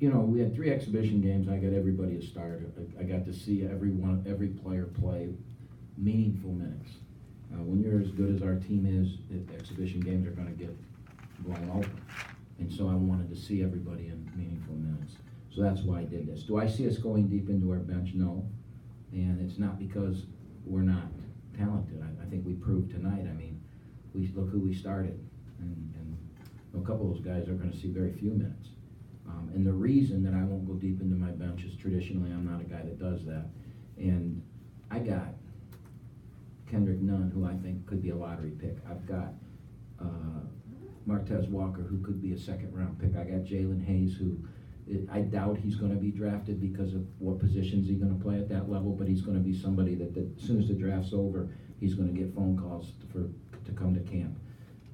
You know, we had 3 exhibition games. I got everybody a start. I got to see every player play meaningful minutes. When you're as good as our team is, exhibition games are going to get blown open. And so I wanted to see everybody in meaningful minutes. So that's why I did this. Do I see us going deep into our bench? No. And it's not because we're not talented. I think we proved tonight. I mean, look who we started. And a couple of those guys are going to see very few minutes. And the reason that I won't go deep into my bench is traditionally I'm not a guy that does that. And I got Kendrick Nunn, who I think could be a lottery pick. I've got Martez Walker, who could be a second-round pick. I got Jalen Hayes, who I doubt he's going to be drafted because of what positions he's going to play at that level, but he's going to be somebody that as soon as the draft's over, he's going to get phone calls to come to camp.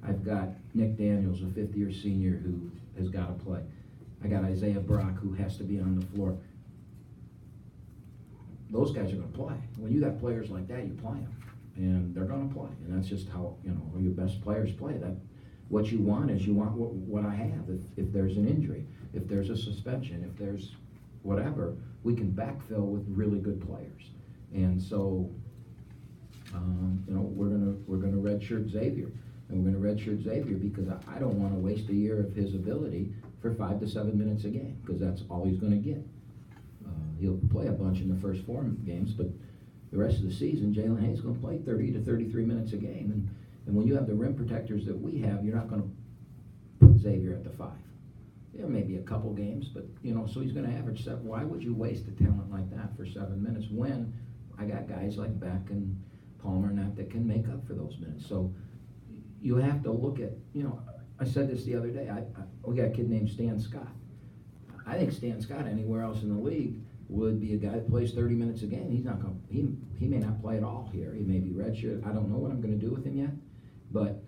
I've got Nick Daniels, a fifth-year senior who has got to play. I got Isaiah Brock, who has to be on the floor. Those guys are going to play. When you got players like that, you play them, and they're going to play. And that's just how, you know, your best players play. That what you want is you want what I have. If there's an injury, if there's a suspension, if there's whatever, we can backfill with really good players. And so, you know, we're gonna redshirt Xavier, and we're gonna redshirt Xavier because I don't want to waste a year of his ability for 5 to 7 minutes a game, because that's all he's going to get. He'll play a bunch in the first 4 games, but the rest of the season, Jalen Hayes is going to play 30 to 33 minutes a game. And when you have the rim protectors that we have, you're not going to put Xavier at the 5. There may be a couple games, but, you know, so he's going to average 7. Why would you waste a talent like that for 7 minutes when I got guys like Beck and Palmer and that can make up for those minutes? So you have to look at, you know, I said this the other day. We got a kid named Stan Scott. I think Stan Scott anywhere else in the league would be a guy that plays 30 minutes a game. He's not going. He may not play at all here. He may be redshirt. I don't know what I'm going to do with him yet, but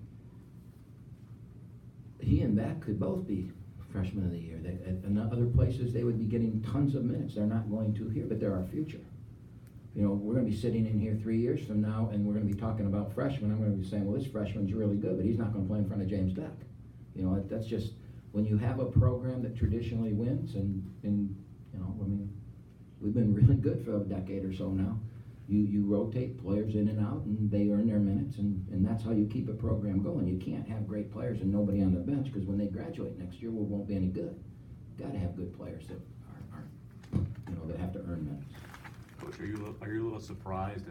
he and Beck could both be freshmen of the year. In other places, they would be getting tons of minutes. They're not going to here, but they're our future. You know, we're going to be sitting in here 3 years from now, and we're going to be talking about freshmen. I'm going to be saying, well, this freshman's really good, but he's not going to play in front of James Beck. You know, that's just, when you have a program that traditionally wins, and you know, I mean, we've been really good for a decade or so now. You rotate players in and out, and they earn their minutes, and that's how you keep a program going. You can't have great players and nobody on the bench, because when they graduate next year, we won't be any good. Got to have good players that are, you know, that have to earn minutes. Coach, are you a little surprised